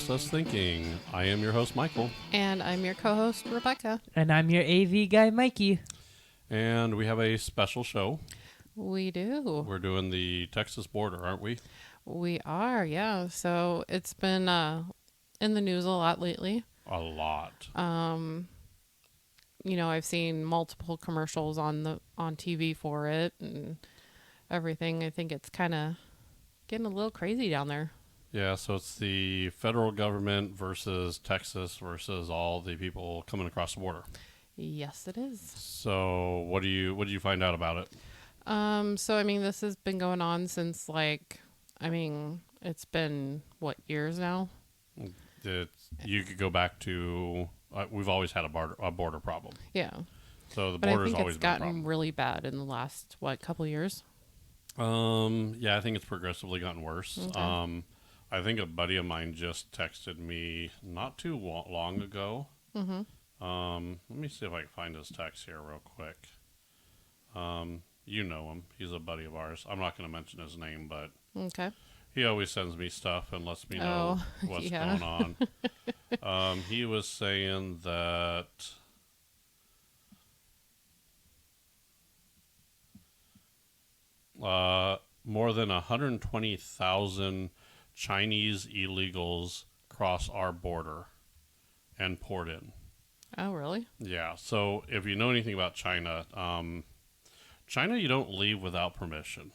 Just Us Thinking. I am your host, Michael. And I'm your co-host, Rebecca. And I'm your AV guy, Mikey. And we have a special show. We do. We're doing the Texas border, aren't we? We are, yeah. So it's been in the news a lot lately. A lot. I've seen multiple commercials on TV for it and everything. I think it's kind of getting a little crazy down there. Yeah, so it's the federal government versus Texas versus all the people coming across the border. Yes, it is. So what did you find out about it? This has been going on since it's been years now? You could go back to we've always had a border problem. Yeah. So the but I border's think always it's been a gotten problem. really bad in the last couple years. Yeah, I think it's progressively gotten worse. Okay. I think a buddy of mine just texted me not too long ago. Mm-hmm. Let me see if I can find his text here real quick. You know him. He's a buddy of ours. I'm not going to mention his name, but Okay. he always sends me stuff and lets me know what's yeah. going on. He was saying that more than 120,000 Chinese illegals cross our border and poured in. Oh, really? Yeah, so if you know anything about China, China you don't leave without permission.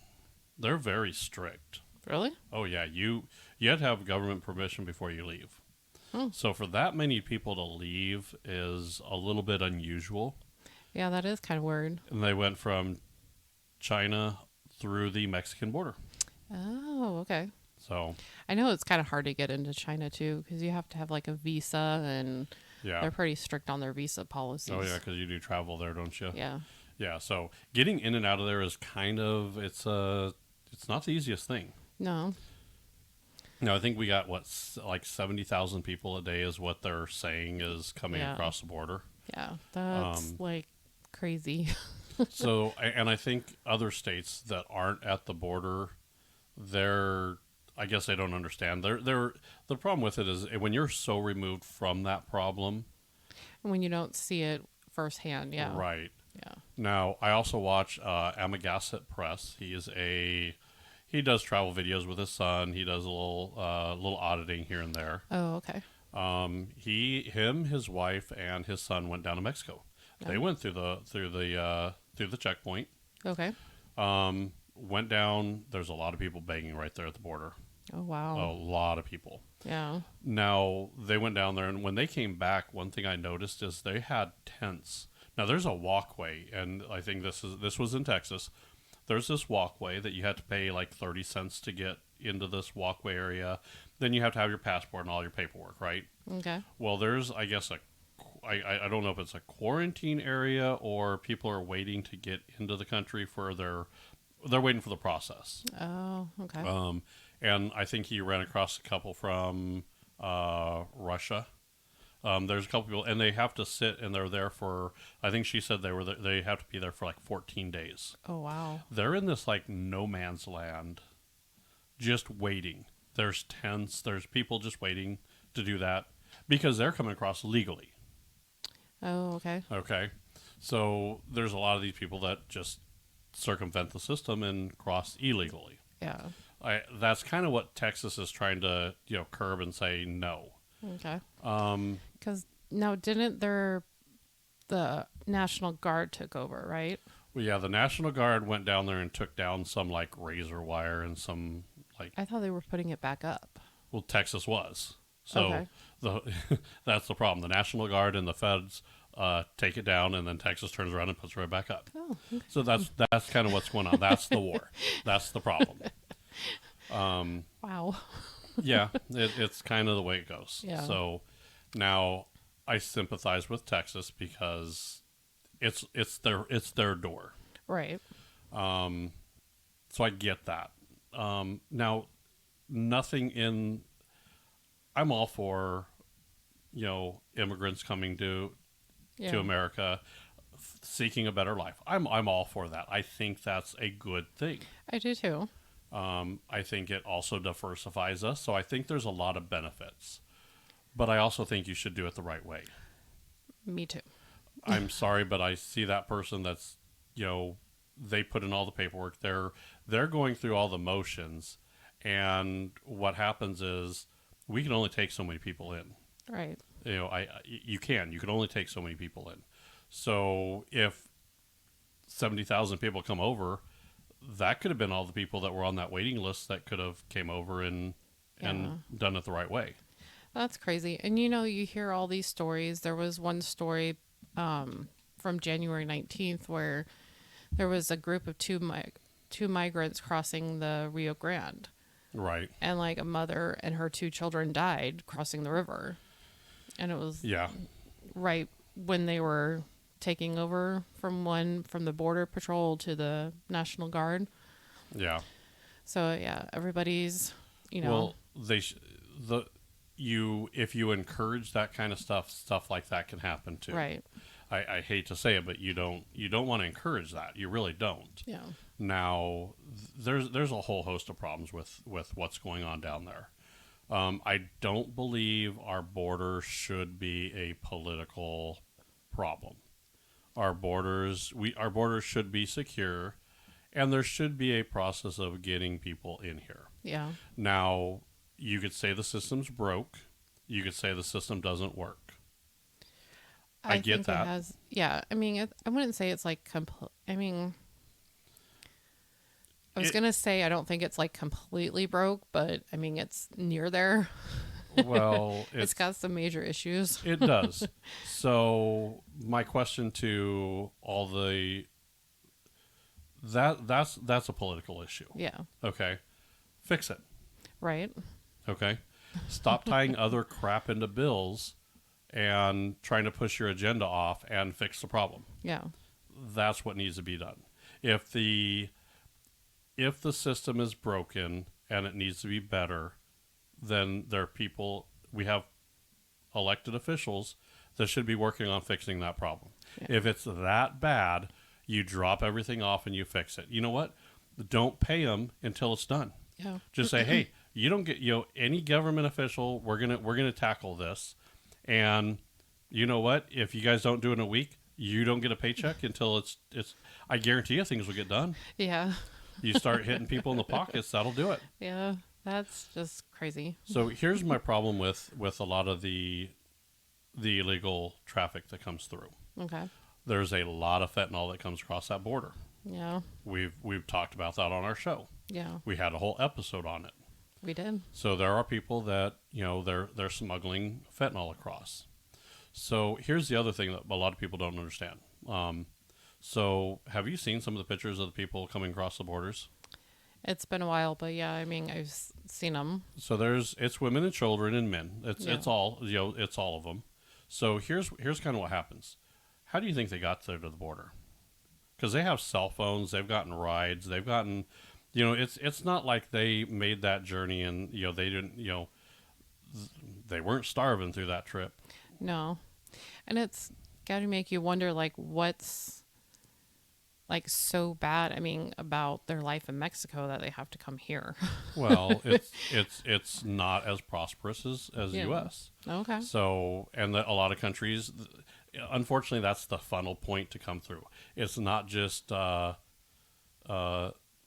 They're very strict. Really? Oh yeah, you have to have government permission before you leave. Oh. So for that many people to leave is a little bit unusual. Yeah, that is kind of weird. And they went from China through the Mexican border. Oh, okay. So I know it's kind of hard to get into China too because you have to have a visa and they're pretty strict on their visa policies. Oh yeah, because you do travel there, don't you? Yeah. Yeah. So getting in and out of there is it's not the easiest thing. No. No, I think we got 70,000 people a day is what they're saying is coming across the border. Yeah, that's crazy. So, and I think other states that aren't at the border, I guess they don't understand. The problem with it is when you're so removed from that problem. When you don't see it firsthand, yeah. Right. Yeah. Now, I also watch Amagasset Press. He does travel videos with his son. He does a little auditing here and there. Oh, okay. His wife, and his son went down to Mexico. Oh. They went through the checkpoint. Okay. Went down. There's a lot of people begging right there at the border. Oh, wow. A lot of people. Yeah. Now, they went down there, and when they came back, one thing I noticed is they had tents. Now, there's a walkway, and I think this was in Texas. There's this walkway that you had to pay 30 cents to get into this walkway area. Then you have to have your passport and all your paperwork, right? Okay. Well, there's, I guess, I don't know if it's a quarantine area or people are waiting to get into the country they're waiting for the process. Oh, okay. And I think he ran across a couple from Russia. There's a couple people, and they have to sit, and they're there for. I think she said they have to be there for 14 days. Oh, wow. They're in this no man's land, just waiting. There's tents. There's people just waiting to do that because they're coming across legally. Oh, okay. Okay, so there's a lot of these people that just circumvent the system and cross illegally. Yeah. That's kind of what Texas is trying to curb and say no. Okay. Because now didn't the National Guard took over, right? Well, yeah, the National Guard went down there and took down some razor wire and some I thought they were putting it back up. Well, Texas was. So that's the problem. The National Guard and the feds take it down, and then Texas turns around and puts it right back up. Oh, okay. So that's kind of what's going on. That's the war. That's the problem. Wow. Yeah, it's kind of the way it goes. Yeah. So now I sympathize with Texas because it's their door. Right. So I get that. Now, I'm all for, immigrants coming to America, seeking a better life. I'm all for that. I think that's a good thing. I do too. I think it also diversifies us, so I think there's a lot of benefits. But I also think you should do it the right way. Me too. I'm sorry, but I see that person that's, they put in all the paperwork. They're going through all the motions, and what happens is we can only take so many people in. Right. You can only take so many people in. So if 70,000 people come over, that could have been all the people that were on that waiting list that could have came over and done it the right way. That's crazy. And you hear all these stories. There was one story from January 19th where there was a group of two migrants crossing the Rio Grande. Right. And like a mother and her two children died crossing the river. And it was right when they were taking over from the border patrol to the National Guard. Yeah. So everybody's, Well, if you encourage that kind of stuff like that can happen too. Right. I hate to say it, but you don't want to encourage that. You really don't. Yeah. Now, there's a whole host of problems with what's going on down there. I don't believe our border should be a political problem. Our borders should be secure, and there should be a process of getting people in here. Yeah. Now, you could say the system's broke. You could say the system doesn't work. I get think that. It has, yeah. I mean, I wouldn't say it's like I was going to say I don't think it's like completely broke, but I mean, it's near there. Well, it's got some major issues. It does. So my question to all that's a political issue. Yeah. Okay. Fix it. Right. Okay. Stop tying other crap into bills and trying to push your agenda off and fix the problem. Yeah. That's what needs to be done. If the system is broken and it needs to be better, then we have elected officials that should be working on fixing that problem. Yeah. If it's that bad, you drop everything off and you fix it. You know what? Don't pay them until it's done. Yeah. Just say, hey, you don't get, any government official, we're going to tackle this. And you know what? If you guys don't do it in a week, you don't get a paycheck until it's I guarantee you things will get done. Yeah. You start hitting people in the pockets, that'll do it. Yeah. That's just crazy. So here's my problem with a lot of the illegal traffic that comes through. Okay. There's a lot of fentanyl that comes across that border. Yeah. We've talked about that on our show. Yeah. We had a whole episode on it. We did. So there are people that, they're smuggling fentanyl across. So here's the other thing that a lot of people don't understand. So have you seen some of the pictures of the people coming across the borders? It's been a while, but yeah, I mean, I've seen them. So it's women and children and men. It's all, it's all of them. So here's kind of what happens. How do you think they got there to the border? Because they have cell phones, they've gotten rides, they've gotten, it's not like they made that journey and, they didn't, they weren't starving through that trip. No. And it's got to make you wonder, like, what's, like, so bad, I mean, about their life in Mexico that they have to come here. Well, it's not as prosperous as U.S. Okay. So, and a lot of countries, unfortunately, that's the funnel point to come through. It's not just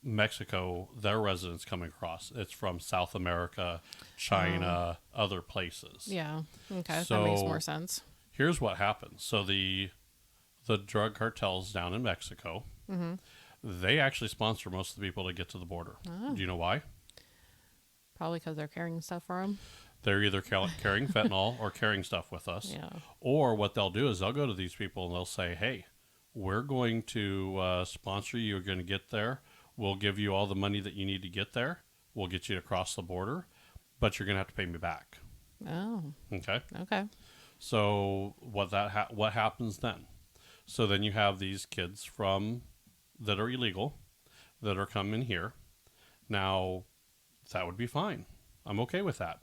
Mexico, their residents coming across. It's from South America, China, other places. Yeah. Okay. So that makes more sense. Here's what happens. So the drug cartels down in Mexico, they actually sponsor most of the people to get to the border. Oh. Do you know why? Probably because they're carrying stuff for them. They're either carrying fentanyl or carrying stuff with us. Yeah. Or what they'll do is they'll go to these people and they'll say, hey, we're going to sponsor you. You're going to get there. We'll give you all the money that you need to get there. We'll get you across the border, but you're going to have to pay me back. Oh. Okay. Okay. So what happens then? So then you have these kids that are illegal that are coming here. Now, that would be fine. I'm okay with that.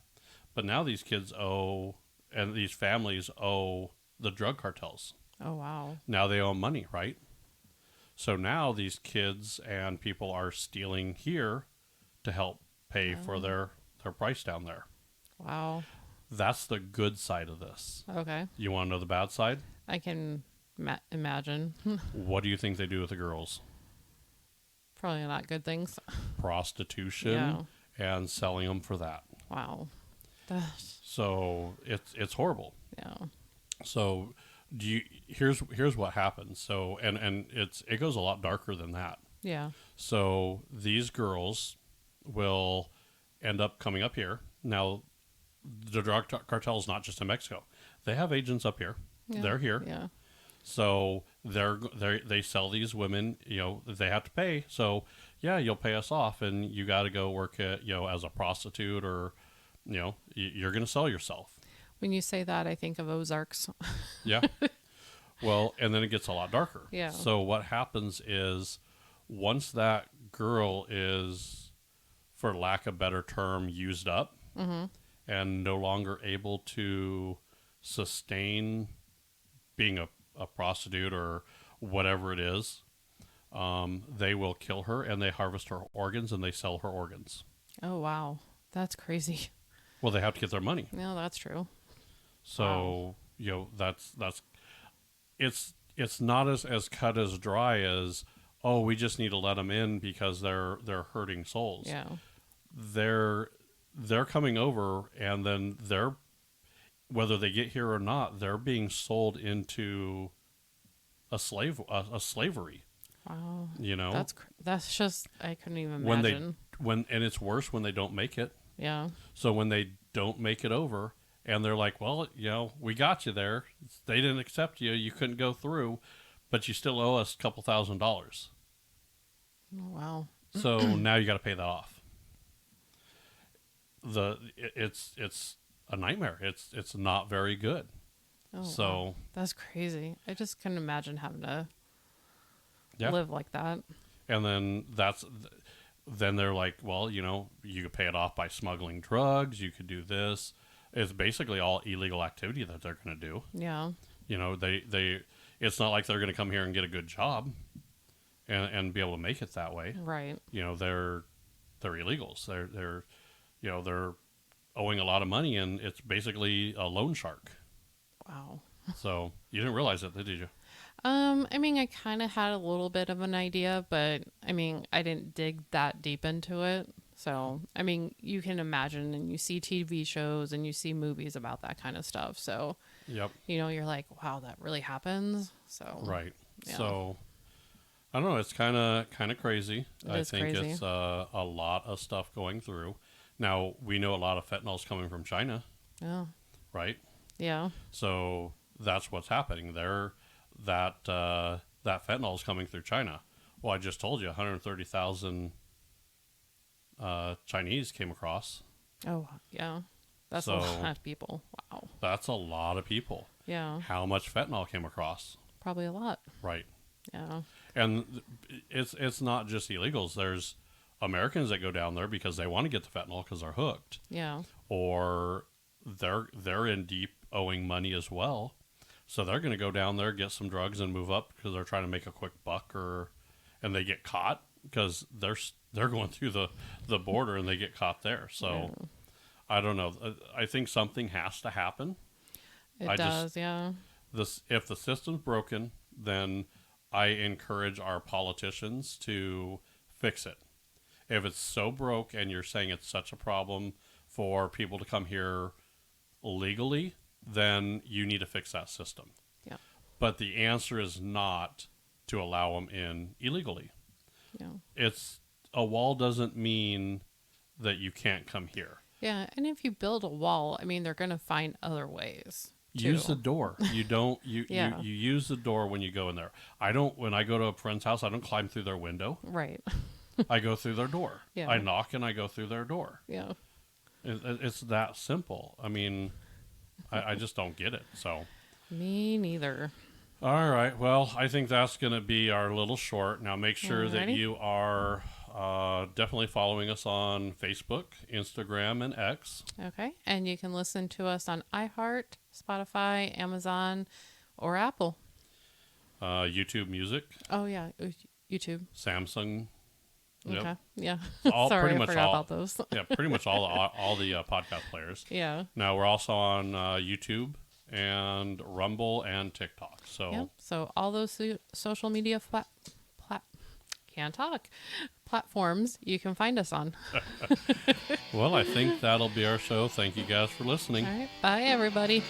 But now these kids and these families owe the drug cartels. Oh, wow. Now they owe money, right? So now these kids and people are stealing here to help pay for their price down there. Wow. That's the good side of this. Okay. You want to know the bad side? I can imagine. What do you think they do with the girls? Probably not good things. Prostitution and selling them for that. Wow. That's, So it's horrible. yeah. So here's what happens. So and it goes a lot darker than that. Yeah. So these girls will end up coming up here. Now the drug cartel is not just in Mexico. They have agents up here. Yeah. They're here. Yeah. So they sell these women, they have to pay. So yeah, you'll pay us off and you got to go work at, as a prostitute or, you're going to sell yourself. When you say that, I think of Ozarks. Yeah. Well, and then it gets a lot darker. Yeah. So what happens is once that girl is, for lack of a better term, used up and no longer able to sustain being a prostitute or whatever it is, they will kill her and they harvest her organs and they sell her organs. Oh, wow. That's crazy. Well, they have to get their money. Yeah, that's true. So, that's it's not as cut as dry as, oh, we just need to let them in because they're hurting souls. Yeah. They're coming over and then whether they get here or not, they're being sold into a slavery. Wow. That's just, I couldn't even imagine. And it's worse when they don't make it. Yeah. So when they don't make it over and they're like, well, we got you there. They didn't accept you. You couldn't go through, but you still owe us a couple $1,000s. Oh, wow. So now you got to pay that off. It's a nightmare. It's not very good. Oh, So wow. That's crazy. I just couldn't imagine having to yeah. live like that. And then then they're like, well, you could pay it off by smuggling drugs. You could do this. It's basically all illegal activity that they're going to do. Yeah. It's not like they're going to come here and get a good job and be able to make it that way. Right. They're illegals. They're owing a lot of money and it's basically a loan shark. Wow. So you didn't realize it, did you? I kind of had a little bit of an idea, but I didn't dig that deep into it. So, you can imagine and you see TV shows and you see movies about that kind of stuff. So, Yep. You're like, wow, that really happens. So, Right. Yeah. So I don't know. It's kind of crazy. I think crazy. it's a lot of stuff going through. Now we know a lot of fentanyl is coming from China, Yeah. right? Yeah. So that's what's happening there. That fentanyl is coming through China. Well, I just told you 130,000 Chinese came across. Oh, yeah. That's a lot of people. Wow. That's a lot of people. Yeah. How much fentanyl came across? Probably a lot. Right. Yeah. And it's not just illegals. There's Americans that go down there because they want to get the fentanyl because they're hooked. Yeah. Or they're in deep owing money as well. So they're going to go down there, get some drugs, and move up because they're trying to make a quick buck, and they get caught because they're going through the border and they get caught there. So Yeah. I don't know. I think something has to happen. It does, yeah. If the system's broken, then I encourage our politicians to fix it. If it's so broke and you're saying it's such a problem for people to come here legally, then you need to fix that system. Yeah. But the answer is not to allow them in illegally. Yeah. A wall doesn't mean that you can't come here. Yeah, and if you build a wall, they're going to find other ways. Use the door. You don't you use the door when you go in there. When I go to a friend's house, I don't climb through their window. Right. I go through their door. Yeah. I knock and I go through their door. Yeah. It's that simple. I just don't get it. So Me neither. all right. Well, I think that's going to be our little short. Now make sure that Alrighty. you are definitely following us on Facebook, Instagram, and X. Okay. And you can listen to us on iHeart, Spotify, Amazon, or Apple. YouTube Music, Oh, yeah. YouTube. Samsung Yep. Okay. Yeah. All Sorry, pretty I much forgot all. about those. Yeah, pretty much all the podcast players. Yeah. Now we're also on YouTube and Rumble and TikTok. So Yep. So all those social media can't talk platforms you can find us on. well, I think that'll be our show. Thank you guys for listening. All right. Bye, everybody.